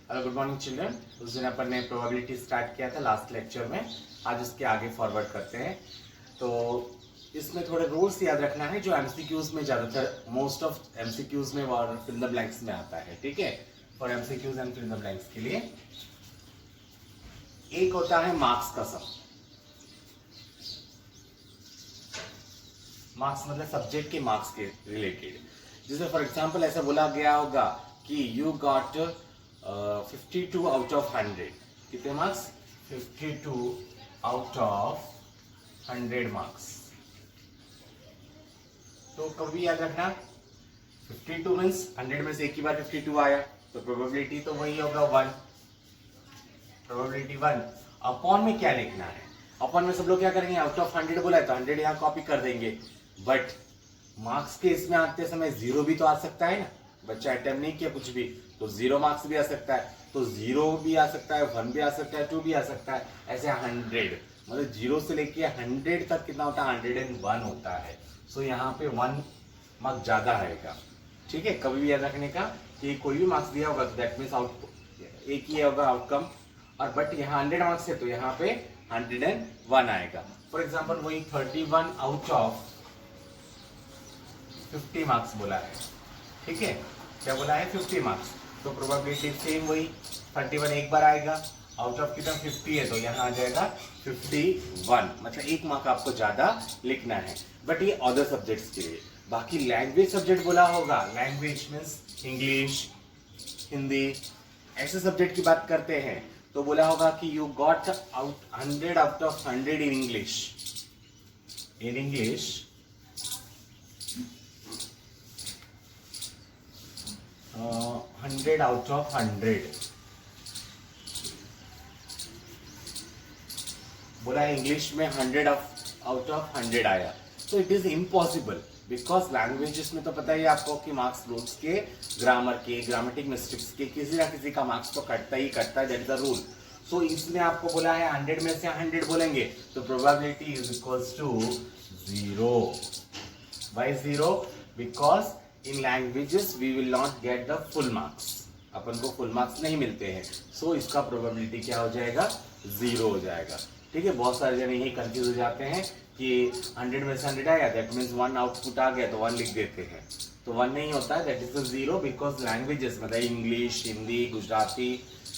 Hello good morning children. उस दिन अपन ने प्रोबेबिलिटी स्टार्ट किया था लास्ट लेक्चर में। आज इसके आगे फॉरवर्ड करते हैं। तो इसमें थोड़े रूल्स याद रखना है जो एमसीक्यूज में ज़्यादातर मोस्ट ऑफ एमसीक्यूज में और फिल द ब्लैंक्स में आता है। ठीक है, for MCQs and fill the blanks के लिए एक होता है मार्क्स का सम। मार्क्स मतलब सब्जेक्ट के मार्क्स के रिलेटेड। जैसे फॉर एग्जाम्पल ऐसा बोला गया होगा कि यू गॉट 52 आउट ऑफ 100। कितने मार्क्स? 52 out of 100 marks. तो कभी याद रखना 52 मीन्स 100 में से एक ही बार 52 आया तो प्रोबेबिलिटी तो वही होगा 1। प्रोबेबिलिटी 1 अपॉन में क्या लिखना है? अपॉन में सब लोग क्या करेंगे? आउट ऑफ 100 बोला है तो 100 यहाँ कॉपी कर देंगे। बट मार्क्स के इसमें आते समय 0 भी तो आ सकता है ना। बच्चा अटेम्प्ट नहीं किया कुछ भी तो 0 मार्क्स भी आ सकता है। तो 0 भी आ सकता है, 1 भी आ सकता है, 2 भी आ सकता है। ऐसे 100 मतलब 0 से लेके 100 तक कितना होता है? 101 होता है। सो यहाँ पे 1 मार्क्स ज्यादा आएगा। ठीक है, कभी भी याद रखने का कि कोई भी मार्क्स दिया होगा तो दैट मीन्स आउट एक ही होगा आउटकम। और बट यहाँ 100 मार्क्स है तो यहाँ पे 101 आएगा। फॉर एग्जाम्पल वही 31 आउट ऑफ 50 मार्क्स बोला है। ठीक है, क्या बोला है? 50 मार्क्स। तो प्रोबेबिलिटी सेम वही 31 एक बार आएगा। आउट ऑफ कितना? 50 है तो यहाँ आ जाएगा 51। मतलब एक मार्क आपको ज्यादा लिखना है। बट ये अदर सब्जेक्ट्स के लिए। बाकी लैंग्वेज सब्जेक्ट बोला होगा, लैंग्वेज मीन्स इंग्लिश, हिंदी, ऐसे सब्जेक्ट की बात करते हैं तो बोला होगा कि you got out 100 out of 100 in English. In English 100 out of 100 बोला है। इंग्लिश में 100 आउट ऑफ 100 आया तो it is impossible because languages में तो पता ही आपको कि मार्क्स रूल्स के, ग्रामर के, ग्रामेटिक मिस्टेक्स के किसी ना किसी का मार्क्स तो कटता ही कटता है। That is the rule. So इसमें आपको बोला है 100 में से 100 बोलेंगे तो probability is equals to 0। Why 0? Because in languages we will not get the full marks. अपन को फुल मार्क्स नहीं मिलते हैं। सो इसका प्रोबेबिलिटी क्या हो जाएगा? 0 हो जाएगा। ठीक है, बहुत सारे जने यही कंफ्यूज हो जाते हैं कि 100 में से 100 आया दैट मीन्स 1 आउटपुट आ गया तो 1 लिख देते हैं। तो 1 नहीं होता है, दैट इज 0 बिकॉज लैंग्वेजेस मतलब इंग्लिश, हिंदी, गुजराती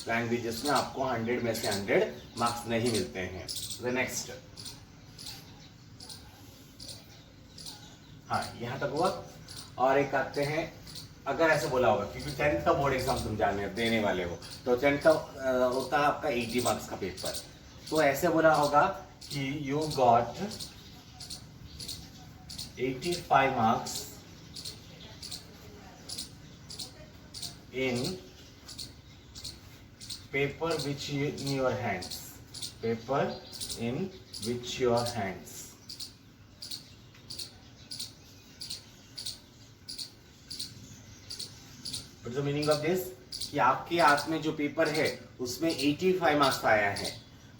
लैंग्वेजेस में आपको 100 में से 100 मार्क्स नहीं मिलते हैं। द नेक्स्ट, हाँ यहाँ तक हुआ। और एक आते हैं, अगर ऐसे बोला होगा क्योंकि 10th का बोर्ड एग्जाम तुम जाने देने वाले हो तो 10th का होता है आपका 80 मार्क्स का पेपर। तो ऐसे बोला होगा कि you got 85 marks in paper which in your hands. Paper in which your hands. What is the meaning of this? कि आपके हाथ में जो पेपर है उसमें 85 मार्क्स आया है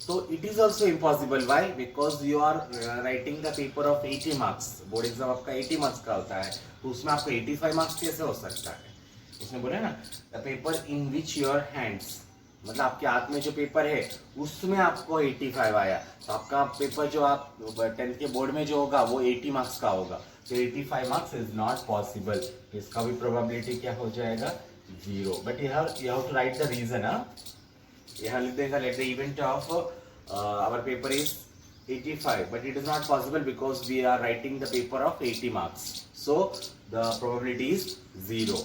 तो it is also impossible. Why? Because you are writing the paper of 80 marks. Board exam आपका 80 मार्क्स का होता है तो उसमें आपको 85 मार्क्स कैसे हो सकता है? इसमें बोला ना the paper in which your hands, मतलब आपके हाथ में जो पेपर है उसमें आपको 85 आया तो आपका पेपर जो आप 10th के बोर्ड में जो होगा वो 80 मार्क्स का होगा। तो 85 मार्क्स इज नॉट पॉसिबल। इसका भी प्रोबेबिलिटी क्या हो जाएगा? 0। But you have to write the reason. यहाँ लिख देगा let the event of our paper is 85 but it is not possible because we are writing the paper of 80 marks. So the probability is 0.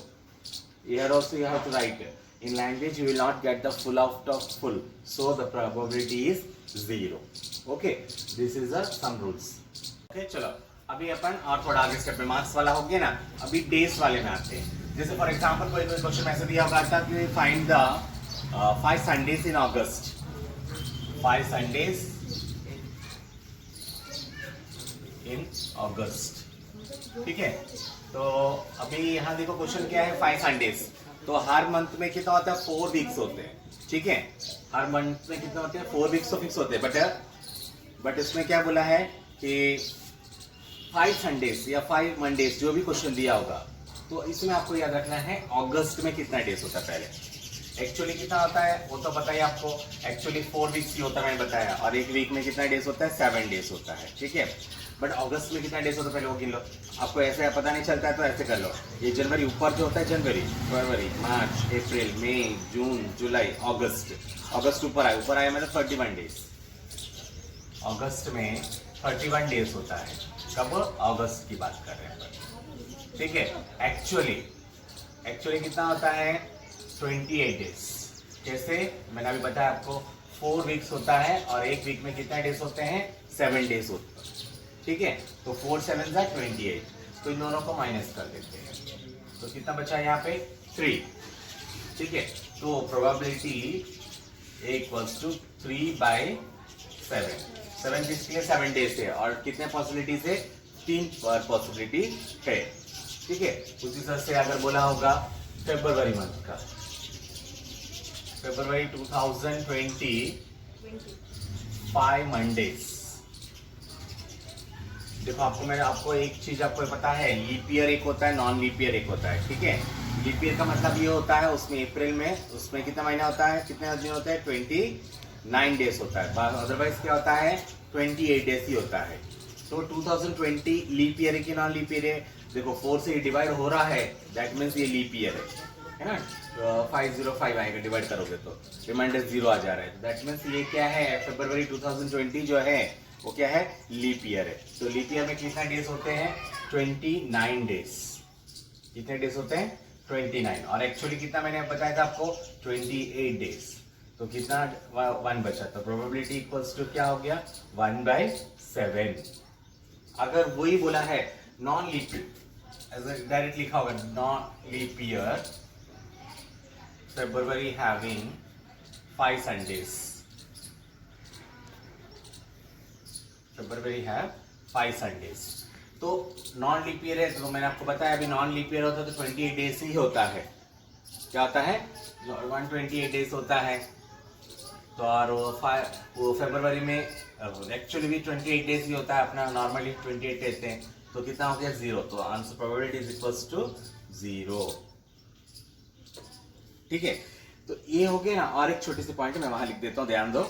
Here also you have to write in language you will not get the full out of full. So the probability is 0. Okay, this is some rules. Okay, चलो अभी अपन और थोड़ा आगे step पे marks वाला हो गया ना। अभी डेज वाले में आते हैं। जैसे फॉर एग्जांपल कोई क्वेश्चन ऐसे दिया होगा था कि find the 5 Sundays in August. 5 Sundays in August. ठीक है, तो अभी यहाँ देखो क्वेश्चन क्या है? 5 संडेज। तो हर मंथ में कितना होता है? 4 वीक्स होते हैं। ठीक है, हर मंथ में कितना होते हैं? 4 वीक्स तो फिक्स होते हैं। बट इसमें क्या बोला है कि 5 संडेज या 5 मंडेज जो भी क्वेश्चन दिया होगा तो इसमें आपको याद रखना है अगस्त में कितना डेज होता है। पहले एक्चुअली कितना होता है वो तो पता ही आपको, एक्चुअली 4 वीक्स ही होता है मैंने बताया, और एक वीक में कितना डेज होता है 7 डेज होता है, ठीक है। बट अगस्त में कितना डेज होता है पहले वो गिन लो, आपको ऐसे पता नहीं चलता है तो ऐसे कर लो। ये जनवरी ऊपर जो होता है, जनवरी, फरवरी, मार्च, अप्रैल, मई, जून, जुलाई, अगस्त, अगस्त ऊपर आया मतलब 31 डेज, अगस्त में 31 डेज होता है। कब? अगस्त की बात कर रहे हैं, ठीक है। एक्चुअली कितना होता है 28 डेज। कैसे? मैंने अभी बताया आपको 4 वीक्स होता है और एक वीक में कितना डेज होते हैं 7 डेज होते हैं, ठीक है। तो 4 7 जा 28, तो इन दोनों को माइनस कर देते हैं, तो कितना बचा यहाँ पे 3, ठीक है। तो प्रोबेबिलिटी इक्वल्स टू 3/7, 7 किसके लिए 7 डेज है, और कितने पॉसिबिलिटीज है 3 पॉसिबिलिटी है, ठीक है। उसी तरह से अगर बोला होगा फरवरी मंथ का, फरवरी 2020 5 मंडेज। देखो आपको एक चीज आपको पता है, लीप ईयर एक होता है, नॉन लीप ईयर एक होता है, ठीक है। लीप ईयर का मतलब ये होता है उसमें अप्रैल में उसमें कितना महीना होता है, कितने दिन होते हैं 29 डेज होता है, अदरवाइज क्या होता है 28 डेज ही होता है। तो 2020 लीप ईयर है कि नॉन लीप ईयर है? देखो 4 से डिवाइड हो रहा है, दैट मीन्स ये लीप ईयर है ना। 505 आएगा डिवाइड करोगे तो रिमाइंडर 0 आ जा रहा है, दैट मीन्स ये क्या है फरवरी 2020 जो है वो क्या है लीप ईयर है। तो लीप ईयर में कितना डेज होते हैं 29 डेज। कितने डेज होते हैं 29, और एक्चुअली कितना मैंने बताया था आपको 28 डेज। तो कितना 1 बचा, तो प्रोबेबिलिटी इक्वल्स टू क्या हो गया 1/7। अगर वही बोला है नॉन लीप ईयर, डायरेक्ट लिखा होगा non leap year February having 5 Sundays, February have 5 Sundays. तो नॉन लीप ईयर है, तो मैंने आपको बताया अभी नॉन लीप ईयर होता है तो 28 डेज ही होता है। क्या होता है 128 डेज होता है। तो और वो फरवरी में एक्चुअली भी 28 डेज ही होता है, अपना नॉर्मली 28 देते हैं, तो कितना हो गया 0। तो answer probability is equals to 0, ठीक है। तो ये हो गया ना। और एक छोटी सी पॉइंट मैं वहां लिख देता हूँ, ध्यान दो।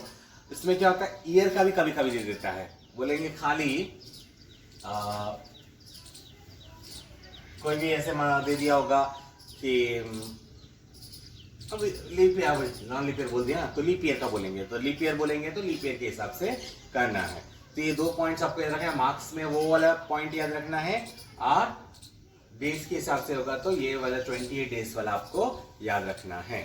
इसमें क्या होता है ईयर का भी कभी कभी दे देता है, बोलेंगे खाली कोई भी ऐसे दे दिया होगा कि अब leap year, non leap year बोल दिया ना, तो लीप ईयर का बोलेंगे, तो लीप ईयर बोलेंगे तो लीप ईयर के हिसाब से करना है। तो ये 2 पॉइंट्स आपको याद रखना है, मार्क्स में वो वाला पॉइंट याद रखना है, और डेज के हिसाब से होगा तो ये वाला 28 डेज वाला आपको याद रखना है।